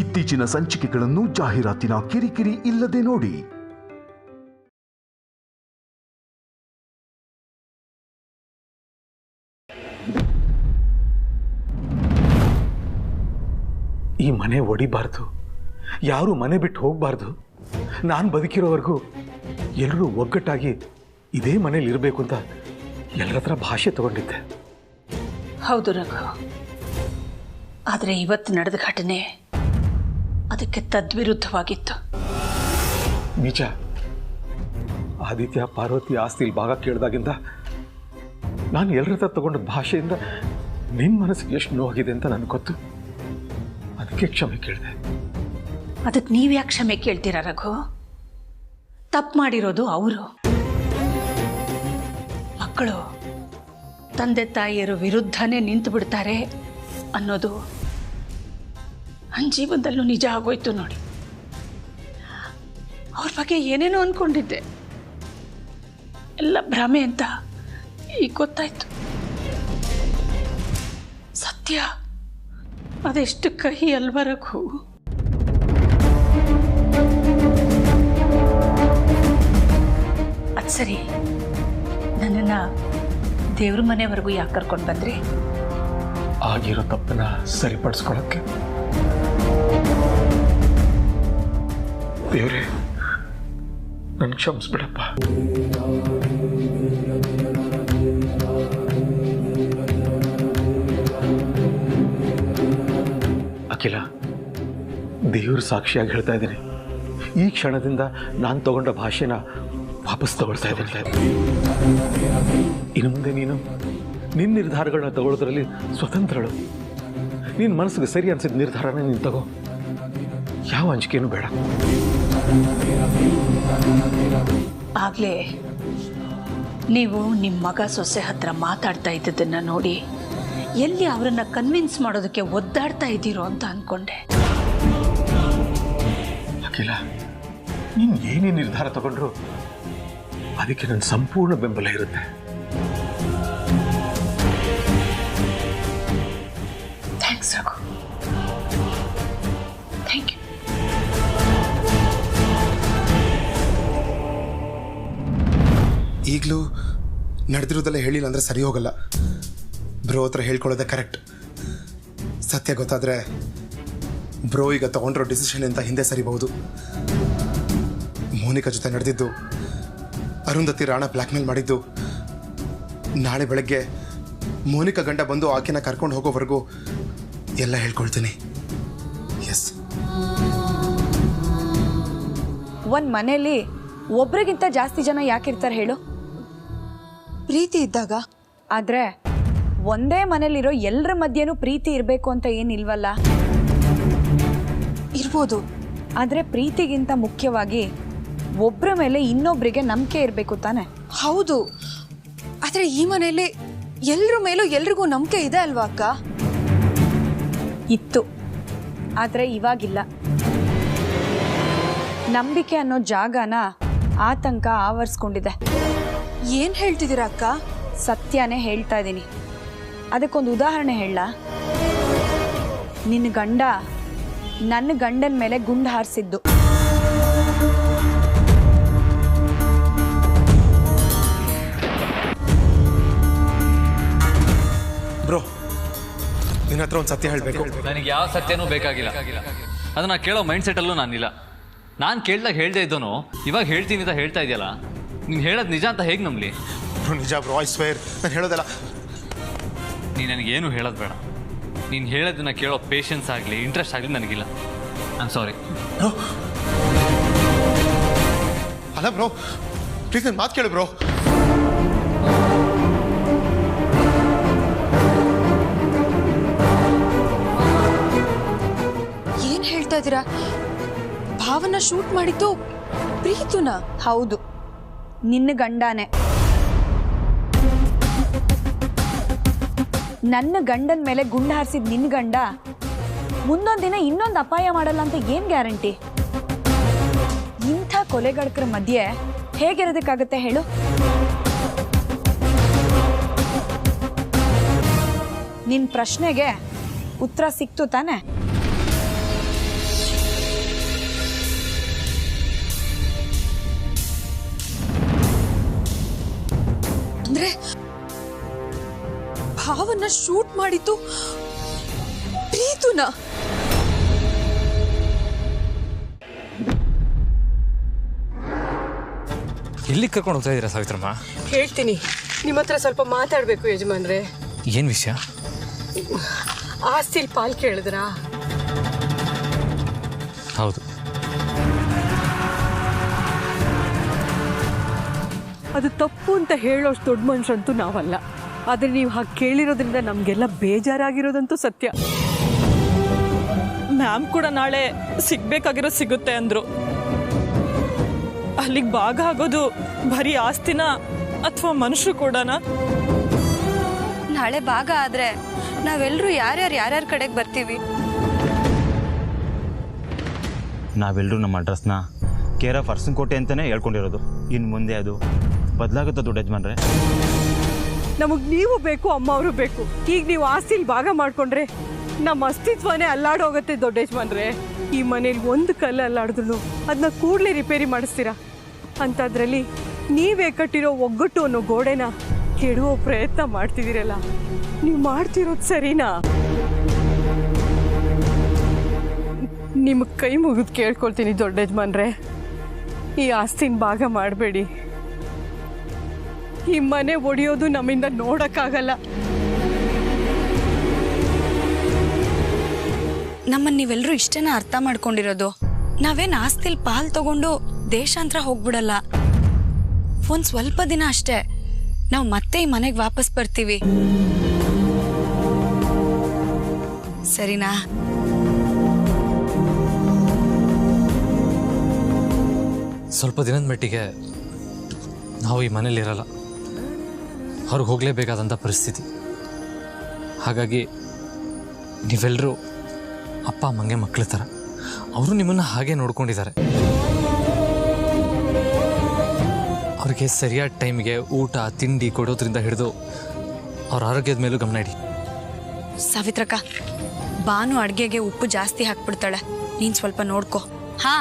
ಇತ್ತೀಚಿನ ಸಂಚಿಕೆಗಳನ್ನು ಜಾಹೀರಾತಿನ ಕಿರಿಕಿರಿ ಇಲ್ಲದೆ ನೋಡಿ. ಈ ಮನೆ ಒಡಿಬಾರ್ದು, ಯಾರು ಮನೆ ಬಿಟ್ಟು ಹೋಗಬಾರ್ದು. ನಾನು ಬದುಕಿರೋವರೆಗೂ ಎಲ್ಲರೂ ಒಗ್ಗಟ್ಟಾಗಿ ಇದೇ ಮನೇಲಿ ಇರಬೇಕು ಅಂತ ಎಲ್ಲರ ಹತ್ರ ಭಾಷೆ ತಗೊಂಡಿದ್ದೆ. ಹೌದು ರಘು, ಆದರೆ ಇವತ್ತು ನಡೆದ ಘಟನೆ ಅದಕ್ಕೆ ತದ್ವಿರುದ್ಧವಾಗಿತ್ತು. ನಿಜ. ಆದಿತ್ಯ ಪಾರ್ವತಿ ಆಸ್ತಿಲಿ ಭಾಗ ಕೇಳಿದಾಗಿಂದ ನಾನು ಎಲ್ಲರ ಹತ್ರ ತಗೊಂಡ ಭಾಷೆಯಿಂದ ನಿನ್ನ ಮನಸ್ಸಿಗೆ ಎಷ್ಟು ನೋವಾಗಿದೆ ಅಂತ ನನಗೆ ಗೊತ್ತು. ಅದಕ್ಕೆ ಕ್ಷಮೆ ಕೇಳಿದೆ. ಅದಕ್ಕೆ ನೀವ್ಯಾಕೆ ಕ್ಷಮೆ ಕೇಳ್ತೀರಾ ರಘು? ತಪ್ಪು ಮಾಡಿರೋದು ಅವರು. ಮಕ್ಕಳು ತಂದೆ ತಾಯಿಯರು ವಿರುದ್ಧನೇ ನಿಂತು ಬಿಡ್ತಾರೆ ಅನ್ನೋದು ನನ್ನ ಜೀವನದಲ್ಲೂ ನಿಜ ಆಗೋಯ್ತು ನೋಡಿ. ಅವ್ರ ಬಗ್ಗೆ ಏನೇನೋ ಅಂದ್ಕೊಂಡಿದ್ದೆ, ಎಲ್ಲ ಭ್ರಮೆ ಅಂತ ಈಗ ಗೊತ್ತಾಯ್ತು. ಸತ್ಯ ಅದೆಷ್ಟು ಕಹಿ ಅಲ್ವಾ ರಘು? ಅದು ಸರಿ, ನನ್ನನ್ನು ದೇವ್ರ ಮನೆವರೆಗೂ ಯಾಕೆ ಕರ್ಕೊಂಡು ಬಂದ್ರಿ? ಆಗಿರೋ ತಪ್ಪನ್ನ ಸರಿಪಡಿಸ್ಕೊಳ್ಳೋಕ್ಕೆ. ದೇವ್ರೆ, ನನ್ನ ಕ್ಷಮಿಸ್ಬಿಡಪ್ಪ. ಅಖಿಲ, ದೇವ್ರ ಸಾಕ್ಷಿಯಾಗಿ ಹೇಳ್ತಾ ಇದ್ದೀನಿ, ಈ ಕ್ಷಣದಿಂದ ನಾನು ತಗೊಂಡ ಭಾಷೆನ ವಾಪಸ್ ತಗೊಳ್ತಾ ಇದ್ದೀನಿ. ಇನ್ನು ಮುಂದೆ ನೀನು ನಿನ್ನ ನಿರ್ಧಾರಗಳನ್ನ ತಗೊಳ್ಳೋದ್ರಲ್ಲಿ ಸ್ವತಂತ್ರಳು. ನಿನ್ನ ಮನಸ್ಸಿಗೆ ಸರಿ ಅನ್ಸಿದ ನಿರ್ಧಾರನ ನೀನು ತಗೋ, ಯಾವ ಅಂಜಿಕೆನೂ ಬೇಡ. ಆಗಲೇ ನೀವು ನಿಮ್ಮ ಮಗ ಸೊಸೆ ಹತ್ರ ಮಾತಾಡ್ತಾ ಇದ್ದದನ್ನು ನೋಡಿ ಎಲ್ಲಿ ಅವರನ್ನು ಕನ್ವಿನ್ಸ್ ಮಾಡೋದಕ್ಕೆ ಒದ್ದಾಡ್ತಾ ಇದ್ದೀರೋ ಅಂತ ಅಂದ್ಕೊಂಡೆ. ಅಖಿಲ, ನೀನು ಏನೇ ನಿರ್ಧಾರ ತಗೊಂಡ್ರು ಅದಕ್ಕೆ ನನ್ನ ಸಂಪೂರ್ಣ ಬೆಂಬಲ ಇರುತ್ತೆ. Thanks Raghu, thank you. ಈಗಲೂ ನಡೆದಿರೋದೆಲ್ಲ ಹೇಳಿಲ್ಲ ಅಂದರೆ ಸರಿ ಹೋಗಲ್ಲ. ಬ್ರೋ ಹತ್ರ ಹೇಳ್ಕೊಳ್ಳೋದೆ ಕರೆಕ್ಟ್. ಸತ್ಯ ಗೊತ್ತಾದರೆ ಬ್ರೋ ಈಗ ತಗೊಂಡಿರೋ ಡಿಸಿಷನ್ ಅಂತ ಹಿಂದೆ ಸರಿಬಹುದು. ಮೋನಿಕಾ ಜೊತೆ ನಡೆದಿದ್ದು, ಅರುಂಧತಿ ರಾಣ ಬ್ಲ್ಯಾಕ್ಮೇಲ್ ಮಾಡಿದ್ದು, ನಾಳೆ ಬೆಳಗ್ಗೆ ಮೋನಿಕಾ ಗಂಡ ಬಂದು ಆಕೆನ ಕರ್ಕೊಂಡು ಹೋಗೋವರೆಗೂ ಎಲ್ಲ ಹೇಳ್ಕೊಳ್ತೀನಿ. ಎಸ್. ಒಂದು ಮನೆಯಲ್ಲಿ ಒಬ್ರಿಗಿಂತ ಜಾಸ್ತಿ ಜನ ಯಾಕಿರ್ತಾರೆ ಹೇಳು? ಪ್ರೀತಿ ಇದ್ದಾಗ. ಆದರೆ ಒಂದೇ ಮನೇಲಿರೋ ಎಲ್ಲರ ಮಧ್ಯೆನೂ ಪ್ರೀತಿ ಇರಬೇಕು ಅಂತ ಏನಿಲ್ವಲ್ಲ? ಇರ್ಬೋದು, ಆದರೆ ಪ್ರೀತಿಗಿಂತ ಮುಖ್ಯವಾಗಿ ಒಬ್ಬರ ಮೇಲೆ ಇನ್ನೊಬ್ಬರಿಗೆ ನಂಬಿಕೆ ಇರಬೇಕು ತಾನೆ? ಹೌದು, ಆದರೆ ಈ ಮನೆಯಲ್ಲಿ ಎಲ್ಲರ ಮೇಲೂ ಎಲ್ರಿಗೂ ನಂಬಿಕೆ ಇದೆ ಅಲ್ವಾ ಅಕ್ಕ? ಇತ್ತು, ಆದರೆ ಇವಾಗಿಲ್ಲ. ನಂಬಿಕೆ ಅನ್ನೋ ಜಾಗನ ಆತಂಕ ಆವರಿಸ್ಕೊಂಡಿದೆ. ಏನು ಹೇಳ್ತಿದ್ದೀರಾ ಅಕ್ಕ? ಸತ್ಯನೇ ಹೇಳ್ತಾ ಇದ್ದೀನಿ. ಅದಕ್ಕೊಂದು ಉದಾಹರಣೆ ಹೇಳ. ನಿನ್ನ ಗಂಡ ನನ್ನ ಗಂಡನ ಮೇಲೆ ಗುಂಡು ಹಾರಿಸಿದ್ದು. ಬ್ರೋ, ನಿನ್ನ ಹತ್ರ ಒಂದು ಸತ್ಯ ಹೇಳಬೇಕು. ನನಗೆ ಯಾವ ಸತ್ಯನೂ ಬೇಕಾಗಿಲ್ಲ. ಅದನ್ನ ಕೇಳೋ ಮೈಂಡ್ ಸೆಟ್ಟಲ್ಲೂ ನಾನಿಲ್ಲ. ನಾನು ಕೇಳಿದಾಗ ಹೇಳ್ದೆ ಇದ್ದೋನು ಇವಾಗ ಹೇಳ್ತೀನಿ ಅಂತ ಹೇಳ್ತಾ ಇದೆಯಲ್ಲ, ನೀನು ಹೇಳೋದು ನಿಜ ಅಂತ ಹೇಗೆ ನಂಬಲಿ? ಬ್ರೋ ನಿಜ ಬ್ರೋ, ಐ ಸ್ವೇರ್. ನಾನು ಹೇಳೋದಲ್ಲ. ನೀನು ನನಗೇನು ಹೇಳೋದು ಬೇಡ. ನೀನು ಹೇಳೋದನ್ನ ಕೇಳೋ ಪೇಷನ್ಸ್ ಆಗಲಿ ಇಂಟ್ರೆಸ್ಟ್ ಆಗಲಿ ನನಗಿಲ್ಲ. I am sorry. ಬ್ರೋ ಅಲ್ಲ ಬ್ರೋ, ಪ್ಲೀಸ್ ನನ್ನ ಮಾತು ಕೇಳು ಬ್ರೋ. ಏನು ಹೇಳ್ತಾ ಇದ್ದೀರಾ? ಭಾವನ ಶೂಟ್ ಮಾಡಿದ್ದು ಪ್ರೀತುನ? ಹೌದು, ನಿನ್ನ ಗಂಡನೇ. ನನ್ನ ಗಂಡನ ಮೇಲೆ ಗುಂಡು ಹಾರಿಸಿದ ನಿನ್ನ ಗಂಡ ಮುಂದೊಂದು ದಿನ ಇನ್ನೊಂದು ಅಪಾಯ ಮಾಡಲ್ಲ ಅಂತ ಏನು ಗ್ಯಾರಂಟಿ? ಇಂಥ ಕೊಲೆಗಾರರ ಮಧ್ಯೆ ಹೇಗಿರೋದಕ್ಕಾಗತ್ತೆ ಹೇಳು? ನಿನ್ನ ಪ್ರಶ್ನೆಗೆ ಉತ್ತರ ಸಿಕ್ತು ತಾನೆ? ಪಾಲ್ನ ಶೂಟ್ ಮಾಡಿದ್ದು ಪ್ರೀತುನ. ಎಲ್ಲಿ ಕರ್ಕೊಂಡು ಹೋಗ್ತಾ ಇದ್ದೀರಾ ಸಾವಿತ್ರಮ್ಮ? ಹೇಳ್ತೀನಿ, ನಿಮ್ಮ ಹತ್ರ ಸ್ವಲ್ಪ ಮಾತಾಡಬೇಕು ಯಜಮಾನ್ರೆ. ಏನು ವಿಷಯ? ಆಸ್ತಿಲ್ ಪಾಲ್ ಕೇಳಿದ್ರಾ? ಹೌದು. ಅದು ತಪ್ಪು ಅಂತ ಹೇಳೋಷ್ಟು ದೊಡ್ಡ ಮನುಷ್ಯರಂತೂ ನಾವಲ್ಲ. ಆದರೆ ನೀವು ಹಾಗೆ ಕೇಳಿರೋದ್ರಿಂದ ನಮಗೆಲ್ಲ ಬೇಜಾರಾಗಿರೋದಂತೂ ಸತ್ಯ. ಮ್ಯಾಮ್ ಕೂಡ ನಾಳೆ ಸಿಗ್ಬೇಕಾಗಿರೋ ಸಿಗುತ್ತೆ ಅಂದರು. ಅಲ್ಲಿಗೆ ಭಾಗ ಆಗೋದು ಬರೀ ಆಸ್ತಿನ ಅಥವಾ ಮನುಷ್ಯರು ಕೂಡನಾ? ನಾಳೆ ಭಾಗ ಆದ್ರೆ ನಾವೆಲ್ಲರೂ ಯಾರ್ಯಾರ ಕಡೆಗೆ ಬರ್ತೀವಿ? ನಾವೆಲ್ಲರೂ ನಮ್ಮ ಅಡ್ರೆಸ್ನ ಕೇರ್ ಆಫ್ ಅರಸನಕೋಟೆ ಅಂತಲೇ ಹೇಳ್ಕೊಂಡಿರೋದು. ಇನ್ನು ಮುಂದೆ ಅದು ಬದಲಾಗುತ್ತಾ ದೊಡ್ಡ ಯಜಮಾನ್ರೆ? ನಮಗೆ ನೀವು ಬೇಕು, ಅಮ್ಮ ಅವರು ಬೇಕು. ಈಗ ನೀವು ಆಸ್ತಿಲಿ ಭಾಗ ಮಾಡಿಕೊಂಡ್ರೆ ನಮ್ಮ ಅಸ್ತಿತ್ವನೇ ಅಲ್ಲಾಡೋಗುತ್ತೆ ದೊಡ್ಡ ಯಜಮಾನ್ರೆ. ಈ ಮನೇಲಿ ಒಂದು ಕಲ್ಲು ಅಲ್ಲಾಡಿದ್ರು ಅದನ್ನ ಕೂಡಲೇ ರಿಪೇರಿ ಮಾಡಿಸ್ತೀರಾ. ಅಂಥದ್ರಲ್ಲಿ ನೀವೇ ಕಟ್ಟಿರೋ ಒಗ್ಗಟ್ಟು ಅನ್ನೋ ಗೋಡೆನ ಕೆಡುವ ಪ್ರಯತ್ನ ಮಾಡ್ತಿದ್ದೀರಲ್ಲ, ನೀವು ಮಾಡ್ತಿರೋದು ಸರಿನಾ? ನಿಮಗೆ ಕೈ ಮುಗಿದು ಕೇಳ್ಕೊಳ್ತೀನಿ ದೊಡ್ಡ ಯಜಮಾನ್ರೆ, ಈ ಆಸ್ತಿನ ಭಾಗ ಮಾಡಬೇಡಿ. ಈ ಮನೆ ಒಡೆಯೋದು ನಮ್ಮಿಂದ ನೋಡೋಕ್ಕಾಗಲ್ಲ. ನಮ್ಮನ್ನು ನೀವೆಲ್ಲರೂ ಇಷ್ಟೇನ ಅರ್ಥ ಮಾಡ್ಕೊಂಡಿರೋದು. ನಾವೇನು ಆಸ್ತಿಲಿ ಪಾಲ್ ತಗೊಂಡು ದೇಶಾಂತರ ಹೋಗ್ಬಿಡಲ್ಲ. ಒಂದು ಸ್ವಲ್ಪ ದಿನ ಅಷ್ಟೇ, ನಾವು ಮತ್ತೆ ಈ ಮನೆಗೆ ವಾಪಸ್ ಬರ್ತೀವಿ, ಸರಿನಾ? ಸ್ವಲ್ಪ ದಿನದ ಮಟ್ಟಿಗೆ ನಾವು ಈ ಮನೇಲಿರಲ್ಲ, ಅವ್ರಿಗೆ ಹೋಗಲೇಬೇಕಾದಂಥ ಪರಿಸ್ಥಿತಿ. ಹಾಗಾಗಿ ನೀವೆಲ್ಲರೂ ಅಪ್ಪ ಅಮ್ಮಂಗೆ ಮಕ್ಕಳ ಥರ. ಅವರು ನಿಮ್ಮನ್ನು ಹಾಗೆ ನೋಡ್ಕೊಂಡಿದ್ದಾರೆ. ಅವ್ರಿಗೆ ಸರಿಯಾದ ಟೈಮಿಗೆ ಊಟ ತಿಂಡಿ ಕೊಡೋದ್ರಿಂದ ಹಿಡಿದು ಅವ್ರ ಆರೋಗ್ಯದ ಮೇಲೂ ಗಮನ ಇಡಿ. ಸಾವಿತ್ರಕ್ಕ, ಬಾನು ಅಡುಗೆಗೆ ಉಪ್ಪು ಜಾಸ್ತಿ ಹಾಕ್ಬಿಡ್ತಾಳೆ, ನೀನು ಸ್ವಲ್ಪ ನೋಡ್ಕೊ. ಹಾ,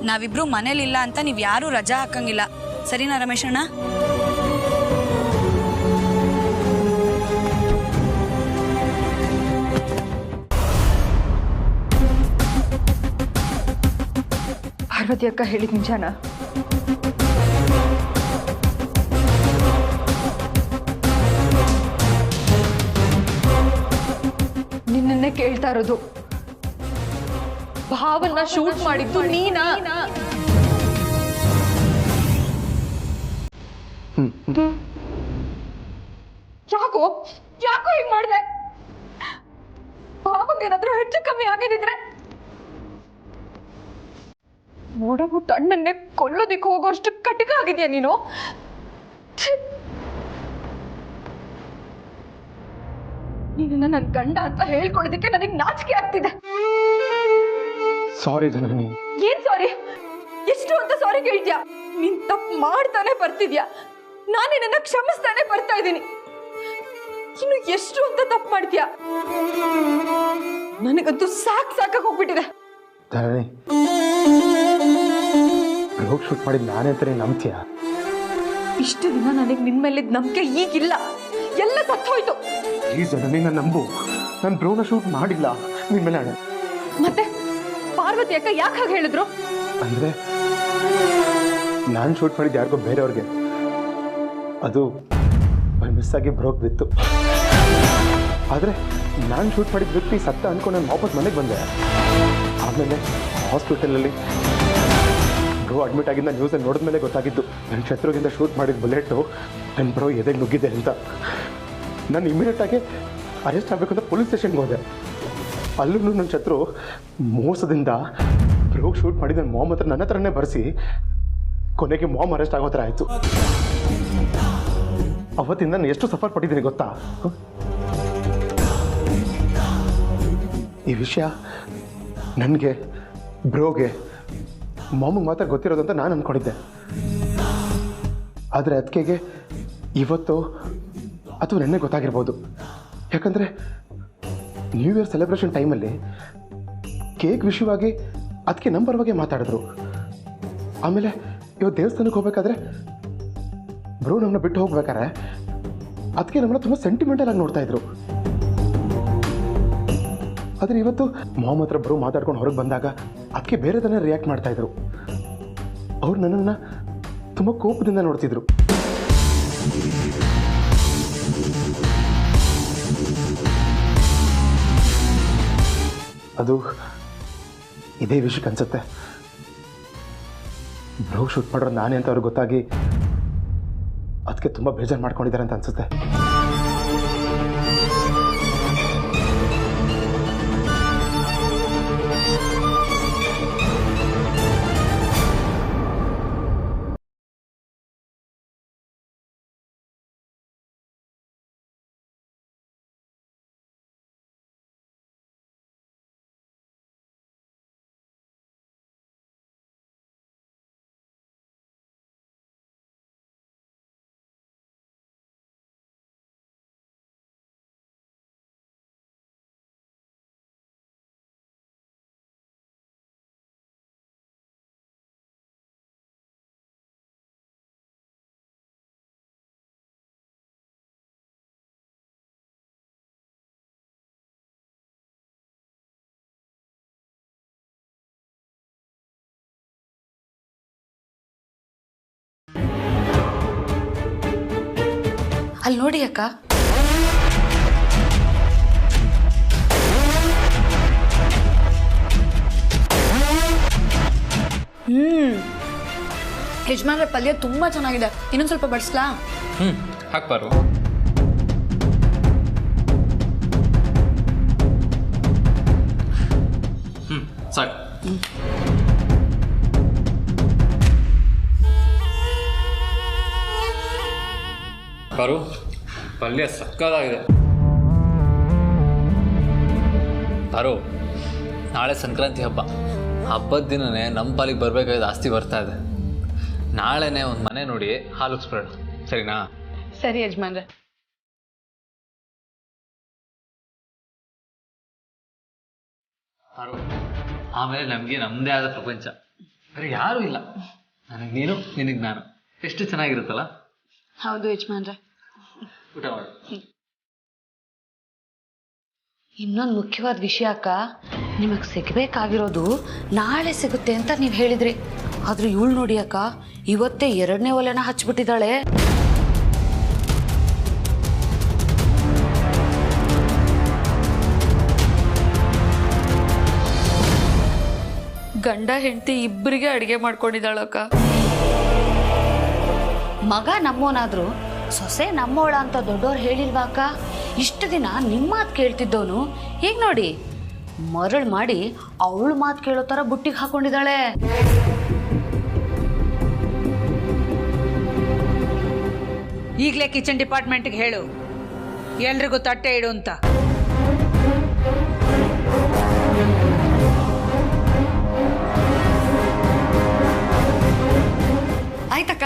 ನಾವಿಬ್ರು ಮನೇಲಿಲ್ಲ ಅಂತ ನೀವು ಯಾರೂ ರಜಾ ಹಾಕಂಗಿಲ್ಲ, ಸರಿನಾ ರಮೇಶಣ್ಣ? ಪಾರ್ವತಿ ಅಕ್ಕ ಹೇಳಿದ ನಿಜಾನ? ನಿನ್ನೆ ಕೇಳ್ತಾ ಇರೋದು, ಭಾವನ್ನ ಶೂಟ್ ಮಾಡಿದ್ದು ನೀನಾ? ಯಾಕೋ ಯಾಕೋ ಹೀಗೆ ಮಾಡಿದೆ? ಭಾವಗೇನಾದ್ರೂ ಹೆಚ್ಚು ಕಮ್ಮಿ ಆಗಿದ್ರೆ ನೋಡಬಿಟ್ಟು ಅಣ್ಣನ್ನೇ ಕೊಲ್ಲೋದಿಕ್ಕೆ ಹೋಗೋಷ್ಟು ಕಟಕ ಆಗಿದ್ಯಾ ನೀನು? ನೀನು ನನ್ನ ಗಂಡ ಅಂತ ಹೇಳ್ಕೊಳ್ಳೋದಕ್ಕೆ ನನಗೆ ನಾಚಿಕೆ ಆಗ್ತಿದೆ. ಸಾರಿ ಜನನಿ. ಏನ್ ಸಾರಿ? ಎಷ್ಟು ಅಂತ ಸಾರಿ ಕೇಳ್ತೀಯಾ? ನೀನ್ ತಪ್ಪು ಮಾಡ್ತಾನೆ ಬರ್ತಿದ್ಯಾ, ನಾನು ನಿನ್ನ ಕ್ಷಮಿಸ್ತಾನೆ ಬರ್ತಾ ಇದ್ದೀನಿ. ಇನ್ನು ಎಷ್ಟು ಅಂತ ತಪ್ಪು ಮಾಡ್ತೀಯಾ? ನನಗಂತೂ ಸಾಕಾಗಿ ಹೋಗ್ಬಿಟ್ಟಿದೆ. ಜನನಿ, ರೋಗ್ ಶೂಟ್ ಮಾಡಿದ್ ನಾನೇ ಅಂತಾನೆ ನಂಬ್ತೀಯ? ಇಷ್ಟು ದಿನ ನನಗೆ ನಿನ್ ಮೇಲಿದ್ದ ನಂಬಿಕೆ ಈಗಿಲ್ಲ, ಎಲ್ಲ ಸತ್ತೋಯ್ತು. ಈ ಜನನಿ ನನ್ನ ನಂಬು, ನಾನು ಬ್ರೋನ ಶೂಟ್ ಮಾಡಿಲ್ಲ ನಿನ್ ಮೇಲೆ ಹಣೆ. ಮತ್ತೆ ಪಾರ್ವತಿ ಅಕ್ಕ ಯಾಕೆ ಹಾಗೆ ಹೇಳಿದ್ರು? ಅಂದ್ರೆ ನಾನು ಶೂಟ್ ಮಾಡಿದ್ದು ಯಾರಿಗೋ ಬೇರೆಯವ್ರಿಗೆ, ಅದು ಮಿಸ್ ಆಗಿ ಬ್ರೋಕ್ ಬಿತ್ತು. ಆದರೆ ನಾನು ಶೂಟ್ ಮಾಡಿದ ವ್ಯಕ್ತಿ ಸತ್ತ ಅನ್ಕೊಂಡು ನಾನು ವಾಪಸ್ ಮನೆಗೆ ಬಂದೆ. ಆಮೇಲೆ ಹಾಸ್ಪಿಟಲಲ್ಲಿ ಬ್ರೋ ಅಡ್ಮಿಟ್ ಆಗಿದ್ದ ನ್ಯೂಸಲ್ಲಿ ನೋಡಿದ್ಮೇಲೆ ಗೊತ್ತಾಗಿದ್ದು ನನ್ನ ಶತ್ರುಗಿಂತ ಶೂಟ್ ಮಾಡಿದ ಬುಲೆಟು ನನ್ನ ಬ್ರೋ ಎದೆಗೆ ನುಗ್ಗಿದೆ ಅಂತ. ನಾನು ಇಮಿಡಿಯೇಟಾಗಿ ಅರೆಸ್ಟ್ ಆಗಬೇಕು ಅಂತ ಪೊಲೀಸ್ ಸ್ಟೇಷನ್ಗೆ ಹೋದೆ. ಅಲ್ಲೂ ನನ್ನ ಶತ್ರು ಮೋಸದಿಂದ ಬ್ರೋಗ್ ಶೂಟ್ ಮಾಡಿದ ನನ್ನ ಮಾಮ್ ಹತ್ರ ನನ್ನ ಹತ್ರನೇ ಬರೆಸಿ ಕೊನೆಗೆ ಮಾಮ್ ಅರೆಸ್ಟ್ ಆಗೋ ಥರ ಆಯಿತು. ಅವತ್ತಿಂದ ನಾನು ಎಷ್ಟು ಸಫರ್ ಪಟ್ಟಿದ್ದೀನಿ ಗೊತ್ತಾ? ಈ ವಿಷಯ ನನಗೆ ಬ್ರೋಗೆ ಮಾಮಿಗೆ ಮಾತ್ರ ಗೊತ್ತಿರೋದು ಅಂತ ನಾನು ಅಂದ್ಕೊಂಡಿದ್ದೆ. ಆದರೆ ಅದಕ್ಕೆ ಇವತ್ತು ಅಥವಾ ನೆನ್ನೆ ಗೊತ್ತಾಗಿರ್ಬೋದು. ಯಾಕಂದರೆ ನ್ಯೂ ಇಯರ್ ಸೆಲೆಬ್ರೇಷನ್ ಟೈಮಲ್ಲಿ ಕೇಕ್ ವಿಷಯವಾಗಿ ಅದಕ್ಕೆ ನಮ್ಮ ಪರವಾಗಿ ಮಾತಾಡಿದ್ರು. ಆಮೇಲೆ ಇವತ್ತು ದೇವಸ್ಥಾನಕ್ಕೆ ಹೋಗ್ಬೇಕಾದ್ರೆ ಬ್ರೋ ನಮ್ಮನ್ನ ಬಿಟ್ಟು ಹೋಗ್ಬೇಕಾರೆ ಅದಕ್ಕೆ ನಮ್ಮನ್ನ ತುಂಬ ಸೆಂಟಿಮೆಂಟಲ್ ಆಗಿ ನೋಡ್ತಾ ಇದ್ರು. ಆದರೆ ಇವತ್ತು ಮಾಮ್ ಹತ್ರ ಬರೋ ಮಾತಾಡ್ಕೊಂಡು ಹೊರಗೆ ಬಂದಾಗ ಅದಕ್ಕೆ ಬೇರೆ ಥರ ರಿಯಾಕ್ಟ್ ಮಾಡ್ತಾಯಿದ್ರು. ಅವ್ರು ನನ್ನನ್ನು ತುಂಬ ಕೋಪದಿಂದ ನೋಡ್ತಿದ್ರು. ಅದು ಇದೇ ವಿಷಯಕ್ಕೆ ಅನ್ಸುತ್ತೆ ಬ್ಲೌ ಶೂಟ್ ಮಾಡೋದು ನಾನೇ ಅಂತ ಅವ್ರಿಗೆ ಗೊತ್ತಾಗಿ ಅದಕ್ಕೆ ತುಂಬ ಬೇಜಾರು ಮಾಡ್ಕೊಂಡಿದ್ದಾರೆ ಅಂತ ಅನ್ಸುತ್ತೆ. ಅಲ್ಲಿ ನೋಡಿ ಅಕ್ಕ, ಯಜಮಾನ್ರೆ ಪಲ್ಯ ತುಂಬಾ ಚೆನ್ನಾಗಿದೆ. ಇನ್ನೊಂದು ಸ್ವಲ್ಪ ಬಡಿಸ್ಲಾ? ಹಾಕ್ಬಾರು. ಸಾಕು. ಬಾರು, ಪಲ್ಯ ಸಕ್ಕತ್ತಾಗಿದೆ. ಬಾರು, ನಾಳೆ ಸಂಕ್ರಾಂತಿ ಹಬ್ಬ. ಹಬ್ಬದ ದಿನನೇ ನಮ್ಮ ಪಾಲಿಗೆ ಬರಬೇಕಾದ ಆಸ್ತಿ ಬರ್ತಾ ಇದೆ. ನಾಳೆನೇ ಒಂದು ಮನೆ ನೋಡಿ ಹಾಲುಕ್ಸ್ಬೇಡ, ಸರಿನಾ? ಸರಿ ಯಜಮಾನ್ರೆ. ಬಾರು, ಆಮೇಲೆ ನಮಗೆ ನಮ್ಮದೇ ಆದ ಪ್ರಪಂಚ. ಬೇರೆ ಯಾರೂ ಇಲ್ಲ. ನನಗೆ ನೀನು, ನಿನಗೆ ನಾನು. ಎಷ್ಟು ಚೆನ್ನಾಗಿರುತ್ತಲ್ಲ? ಹೌದು ಯಜಮಾನ್ರೆ. ಊಟ ಮಾಡು. ಇನ್ನೊಂದು ಮುಖ್ಯವಾದ ವಿಷಯ ಅಕ್ಕ, ನಿಮಗೆ ಸಿಗಬೇಕಾಗಿರೋದು ನಾಳೆ ಸಿಗುತ್ತೆ ಅಂತ ನೀವು ಹೇಳಿದ್ರಿ. ಆದ್ರೆ ಇವಳು ನೋಡಿ ಅಕ್ಕ, ಇವತ್ತೇ 2ನೇ ಒಲೆನ ಹಚ್ಬಿಟ್ಟಿದ್ದಾಳೆ. ಗಂಡ ಹೆಂಡತಿ ಇಬ್ಬರಿಗೆ ಅಡಿಗೆ ಮಾಡ್ಕೊಂಡಿದ್ದಾಳಕ್ಕ. ಮಗ ನಮ್ಮೋನಾದ್ರು ಸೊಸೆ ನಮ್ಮೋಳ ಅಂತ ದೊಡ್ಡವ್ರು ಹೇಳಿಲ್ವಾ ಅಕ್ಕ? ಇಷ್ಟು ದಿನ ನಿಮ್ಮ ಮಾತು ಕೇಳ್ತಿದ್ದವನು ಈಗ ನೋಡಿ ಮರಳು ಮಾಡಿ ಅವಳು ಮಾತು ಕೇಳೋ ಥರ ಬುಟ್ಟಿಗೆ ಹಾಕೊಂಡಿದ್ದಾಳೆ. ಈಗಲೇ ಕಿಚನ್ ಡಿಪಾರ್ಟ್ಮೆಂಟ್ಗೆ ಹೇಳು, ಎಲ್ರಿಗೂ ತಟ್ಟೆ ಇಡು ಅಂತ. ಆಯ್ತಕ್ಕ.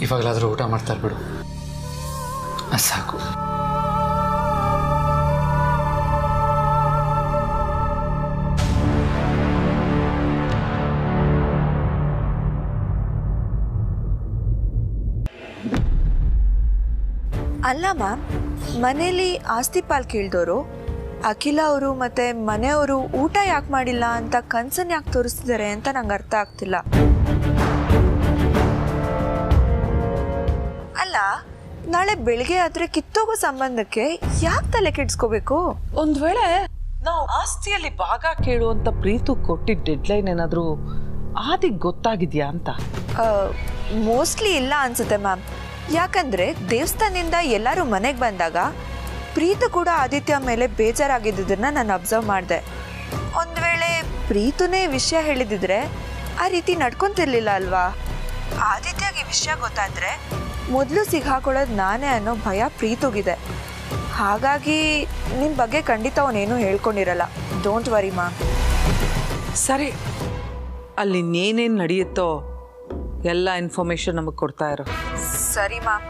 ಇವಾಗಲಾದರೂ ಊಟ ಮಾಡ್ತಾ ಇರ್ಬಿಡು, ಸಾಕು. ಅಲ್ಲ ಮ್ಯಾಮ್, ಮನೇಲಿ ಆಸ್ತಿ ಪಾಲ್ ಕೇಳಿದವರು ಅಖಿಲ ಅವರು ಮತ್ತೆ ಮನೆಯವರು ಊಟ ಯಾಕೆ ಮಾಡಿಲ್ಲ ಅಂತ ಕನ್ಸನ್ ಯಾಕೆ ತೋರಿಸ್ತಿದ್ದಾರೆ ಅಂತ ನಂಗೆ ಅರ್ಥ ಆಗ್ತಿಲ್ಲ. ಅಲ್ಲ, ನಾಳೆ ಬೆಳಿಗ್ಗೆ ಆದ್ರೆ ಕಿತ್ತೋಗೋ ಸಂಬಂಧಕ್ಕೆ ಯಾಕೆ ತಲೆ ಕೆಡ್ಸ್ಕೋಬೇಕು? ಒಂದ್ ವೇಳೆ ನಾವು ಆಸ್ತಿಯಲ್ಲಿ ಭಾಗ ಕೇಳುವಂತ ಪ್ರೀತು ಕೊಟ್ಟಿದ್ದ ಡೆಡ್ಲೈನ್ ಏನಾದ್ರೂ ಆದಿಗೆ ಗೊತ್ತಾಗಿದ್ಯಾ ಅಂತ? ಮೋಸ್ಟ್ಲಿ ಇಲ್ಲ ಅನ್ಸುತ್ತೆ ಮ್ಯಾಮ್. ಯಾಕಂದ್ರೆ ದೇವಸ್ಥಾನದಿಂದ ಎಲ್ಲರೂ ಮನೆಗೆ ಬಂದಾಗ ಪ್ರೀತು ಕೂಡ ಆದಿತ್ಯ ಮೇಲೆ ಬೇಜಾರಾಗಿದ್ದನ್ನ ನಾನು ಅಬ್ಸರ್ವ್ ಮಾಡಿದೆ. ಒಂದು ವೇಳೆ ಪ್ರೀತುನೇ ವಿಷಯ ಹೇಳಿದಿದ್ರೆ ಆ ರೀತಿ ನಡ್ಕೊಂತಿರ್ಲಿಲ್ಲ ಅಲ್ವಾ? ಆದಿತ್ಯಗೆ ವಿಷಯ ಗೊತ್ತಾದ್ರೆ ಮೊದಲು ಸಿಗಾಕೊಳ್ಳೋದು ನಾನೇ ಅನ್ನೋ ಭಯ ಪ್ರೀತುಗಿದೆ. ಹಾಗಾಗಿ ನಿಮ್ಮ ಬಗ್ಗೆ ಖಂಡಿತ ಅವನೇನು ಹೇಳ್ಕೊಂಡಿರಲ್ಲ. Don't worry ma'am. ಸರಿ, ಅಲ್ಲಿ ಏನೇನು ನಡೆಯುತ್ತೋ ಎಲ್ಲ ಇನ್ಫಾರ್ಮೇಶನ್ ನಮಗೆ ಕೊಡ್ತಾ ಇರೋ. ಸರಿ ಮ್ಯಾಮ್,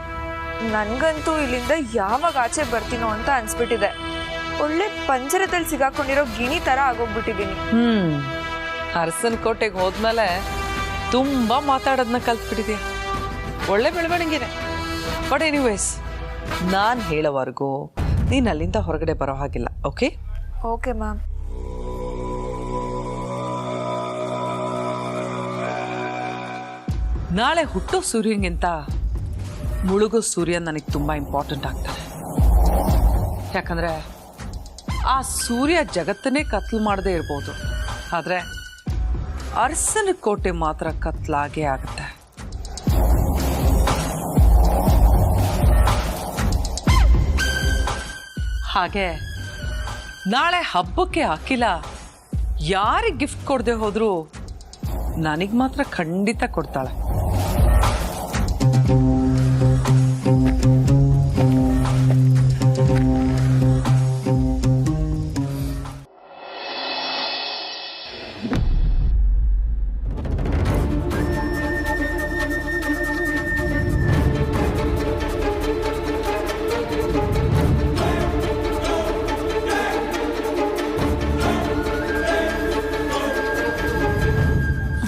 ನನಗಂತೂ ಇಲ್ಲಿಂದ ಯಾವಾಗ ಆಚೆ ಬರ್ತೀನೋ ಅಂತ ಅನ್ಸ್ಬಿಟ್ಟಿದೆ. ಒಳ್ಳೆ ಪಂಜರದಲ್ಲಿ ಸಿಗಾಕೊಂಡಿರೋ ಗಿಣಿ ಥರ ಆಗೋಗ್ಬಿಟ್ಟಿದ್ದೀನಿ. ಅರಸನ ಕೋಟೆಗೆ ಹೋದ್ಮೇಲೆ ತುಂಬ ಮಾತಾಡೋದನ್ನ ಕಲ್ತ್ಬಿಟ್ಟಿದ್ಯಾ. ಒಳ್ಳೆ ಬೆಳವಣಿಗೆನೆ. ಬಟ್ ಎನಿವೇಸ್, ನಾನು ಹೇಳೋವರೆಗೂ ನೀನು ಅಲ್ಲಿಂದ ಹೊರಗಡೆ ಬರೋ ಹಾಗಿಲ್ಲ. Okay okay ma'am. ನಾಳೆ ಹುಟ್ಟೋ ಸೂರ್ಯನಿಗಿಂತ ಮುಳುಗೋ ಸೂರ್ಯ ನನಗೆ ತುಂಬ ಇಂಪಾರ್ಟೆಂಟ್ ಆಗ್ತಾನೆ. ಯಾಕಂದರೆ ಆ ಸೂರ್ಯ ಜಗತ್ತನ್ನೇ ಕತ್ಲು ಮಾಡದೇ ಇರ್ಬೋದು, ಆದರೆ ಅರಸನ ಕೋಟೆ ಮಾತ್ರ ಕತ್ಲಾಗೇ ಆಗುತ್ತೆ. ಹಾಗೆ ನಾಳೆ ಹಬ್ಬಕ್ಕೆ ಅಖಿಲ ಯಾರಿಗೆ ಗಿಫ್ಟ್ ಕೊಡದೆ ಹೋದರೂ ನನಗೆ ಮಾತ್ರ ಖಂಡಿತ ಕೊಡ್ತಾಳೆ.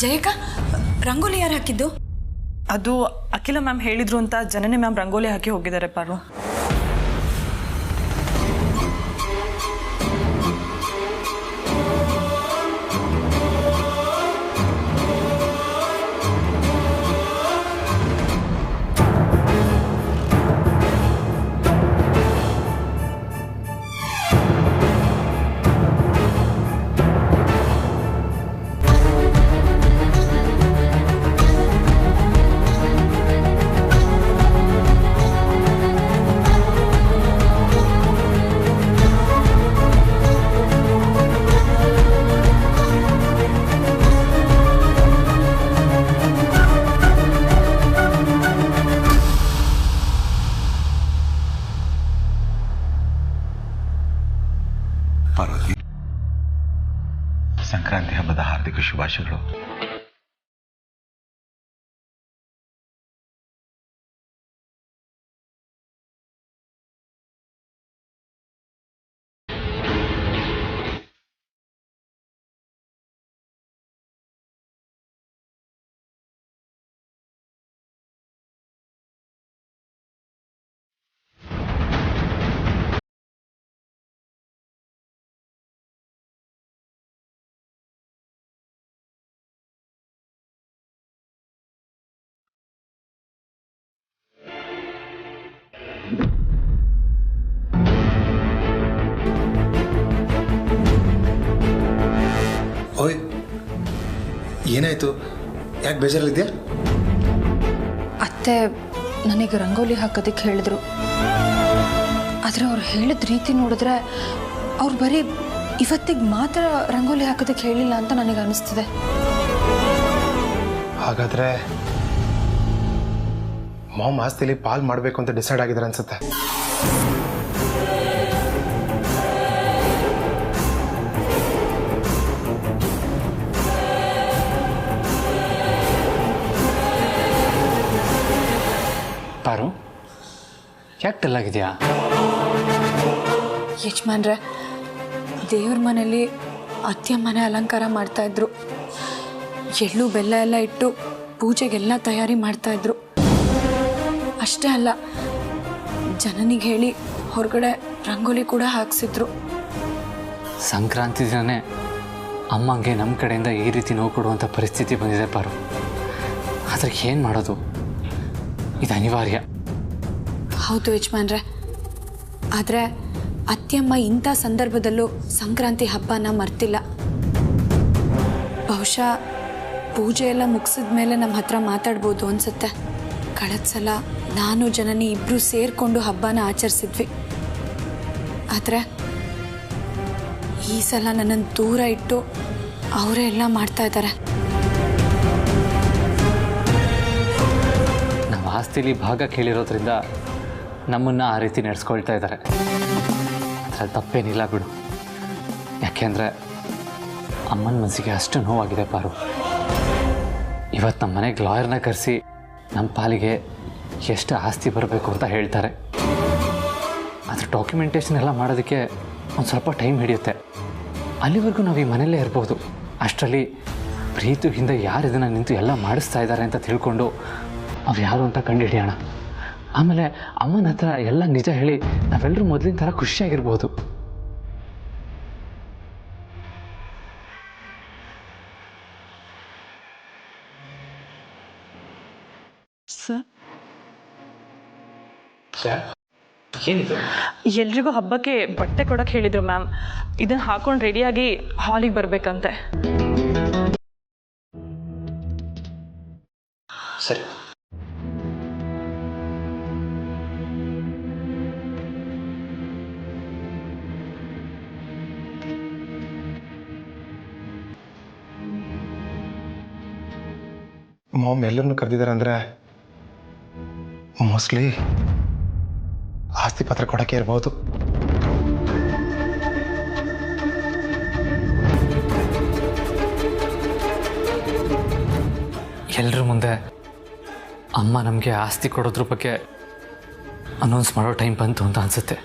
ಜಯಕ, ರಂಗೋಲಿ ಯಾರು ಹಾಕಿದ್ದು? ಅದು ಅಖಿಲ ಮ್ಯಾಮ್ ಹೇಳಿದ್ರು ಅಂತ ಜನನಿ ಮ್ಯಾಮ್ ರಂಗೋಲಿ ಹಾಕಿ ಹೋಗಿದ್ದಾರೆ ಪಾರು. ಸಂಕ್ರಾಂತಿ ಹಬ್ಬದ ಹಾರ್ದಿಕ ಶುಭಾಶಯಗಳು. ಓಯ್, ಏನಾಯ್ತು? ಯಾಕೆ ಬೇಜಾರಲ್ಲಿದ್ಯಾ? ಅತ್ತೆ ನನಗೆ ರಂಗೋಲಿ ಹಾಕೋದಕ್ಕೆ ಹೇಳಿದ್ರು. ಆದರೆ ಅವ್ರು ಹೇಳಿದ ರೀತಿ ನೋಡಿದ್ರೆ ಅವ್ರು ಬರೀ ಇವತ್ತಿಗೆ ಮಾತ್ರ ರಂಗೋಲಿ ಹಾಕೋದಕ್ಕೆ ಹೇಳಿಲ್ಲ ಅಂತ ನನಗೆ ಅನಿಸ್ತಿದೆ. ಹಾಗಾದರೆ ಮಾಮ್ ಆಸ್ತಿಲಿ ಪಾಲ್ ಮಾಡಬೇಕು ಅಂತ ಡಿಸೈಡ್ ಆಗಿದ್ದಾರೆ ಅನ್ಸುತ್ತೆ. ಪಾರು, ಯಾಕೆ ಟಲ್ಲಾಗಿದೆಯಾ? ಯಜಮಾನ್ರೆ, ದೇವ್ರ ಮನೇಲಿ ಅತ್ತೆ ಮನೆ ಅಲಂಕಾರ ಮಾಡ್ತಾಯಿದ್ರು. ಎಳ್ಳು ಬೆಲ್ಲ ಎಲ್ಲ ಇಟ್ಟು ಪೂಜೆಗೆಲ್ಲ ತಯಾರಿ ಮಾಡ್ತಾಯಿದ್ರು. ಅಷ್ಟೇ ಅಲ್ಲ, ಜನನಿಗೆ ಹೇಳಿ ಹೊರಗಡೆ ರಂಗೋಲಿ ಕೂಡ ಹಾಕ್ಸಿದ್ರು. ಸಂಕ್ರಾಂತಿ ದಿನನೇ ಅಮ್ಮಂಗೆ ನಮ್ಮ ಕಡೆಯಿಂದ ಈ ರೀತಿ ನೋವು ಕೊಡುವಂಥ ಪರಿಸ್ಥಿತಿ ಬಂದಿದೆ ಪಾರು. ಆದರೆ ಏನು ಮಾಡೋದು, ಇದು ಅನಿವಾರ್ಯ. ಹೌದು ಯಜಮಾನ್ರೆ, ಆದರೆ ಅತ್ತೆಯಮ್ಮ ಇಂಥ ಸಂದರ್ಭದಲ್ಲೂ ಸಂಕ್ರಾಂತಿ ಹಬ್ಬನ ಮರ್ತಿಲ್ಲ. ಬಹುಶಃ ಪೂಜೆ ಎಲ್ಲ ಮುಗಿಸಿದ ಮೇಲೆ ನಮ್ಮ ಹತ್ರ ಮಾತಾಡ್ಬೋದು ಅನಿಸುತ್ತೆ. ಕಳೆದ ಸಲ ನಾನು ಜನನಿ ಇಬ್ಬರು ಸೇರಿಕೊಂಡು ಹಬ್ಬನ ಆಚರಿಸಿದ್ವಿ. ಆದರೆ ಈ ಸಲ ನನ್ನನ್ನು ದೂರ ಇಟ್ಟು ಅವರೇ ಎಲ್ಲ ಮಾಡ್ತಾ ಇದ್ದಾರೆ. ನಾವು ಆಸ್ತಿಲಿ ಭಾಗ ಕೇಳಿರೋದ್ರಿಂದ ನಮ್ಮನ್ನು ಆ ರೀತಿ ನಡೆಸ್ಕೊಳ್ತಾ ಇದ್ದಾರೆ. ಅದರಲ್ಲಿ ತಪ್ಪೇನಿಲ್ಲ ಬಿಡು. ಯಾಕೆಂದರೆ ಅಮ್ಮನ ಮನಸ್ಸಿಗೆ ಅಷ್ಟು ನೋವಾಗಿದೆ ಪಾರು. ಇವತ್ತು ನಮ್ಮ ಮನೆಗೆ ಲಾಯರ್ನ ಕರೆಸಿ ನಮ್ಮ ಪಾಲಿಗೆ ಎಷ್ಟು ಆಸ್ತಿ ಬರಬೇಕು ಅಂತ ಹೇಳ್ತಾರೆ. ಅದ್ರ ಡಾಕ್ಯುಮೆಂಟೇಷನ್ ಎಲ್ಲ ಮಾಡೋದಕ್ಕೆ ಒಂದು ಸ್ವಲ್ಪ ಟೈಮ್ ಹಿಡಿಯುತ್ತೆ. ಅಲ್ಲಿವರೆಗೂ ನಾವು ಈ ಮನೆಯಲ್ಲೇ ಇರ್ಬೋದು. ಅಷ್ಟರಲ್ಲಿ ಪ್ರೀತು ಹಿಂದೆ ಯಾರು ಇದನ್ನು ನಿಂತು ಎಲ್ಲ ಮಾಡಿಸ್ತಾ ಇದ್ದಾರೆ ಅಂತ ತಿಳ್ಕೊಂಡು ಅವು ಯಾರು ಅಂತ ಕಂಡುಹಿಡಿಯೋಣ. ಆಮೇಲೆ ಅಮ್ಮನ ಹತ್ರ ಎಲ್ಲ ನಿಜ ಹೇಳಿ ನಾವೆಲ್ಲರೂ ಮೊದಲಿನ ಥರ ಖುಷಿಯಾಗಿರ್ಬೋದು. ಏನಿದು? ಎಲ್ರಿಗೂ ಹಬ್ಬಕ್ಕೆ ಬಟ್ಟೆ ಕೊಡಕ್ಕೆ ಹೇಳಿದ್ರು ಮ್ಯಾಮ್. ಇದನ್ನು ಹಾಕೊಂಡು ರೆಡಿಯಾಗಿ ಹಾಲಿಗೆ ಬರಬೇಕಂತೆ. ಸರಿ. ಮಾಮ್ ಎಲ್ಲರನ್ನು ಕರೆದಿದ್ದಾರೆ ಅಂದರೆ ಮೋಸ್ಟ್ಲಿ ಆಸ್ತಿ ಪತ್ರ ಕೊಡೋಕ್ಕೆ ಇರ್ಬೋದು. ಎಲ್ಲರ ಮುಂದೆ ಅಮ್ಮ ನಮಗೆ ಆಸ್ತಿ ಕೊಡೋದ್ರ ಬಗ್ಗೆ ಅನೌನ್ಸ್ ಮಾಡೋ ಟೈಮ್ ಬಂತು ಅಂತ ಅನಿಸುತ್ತೆ.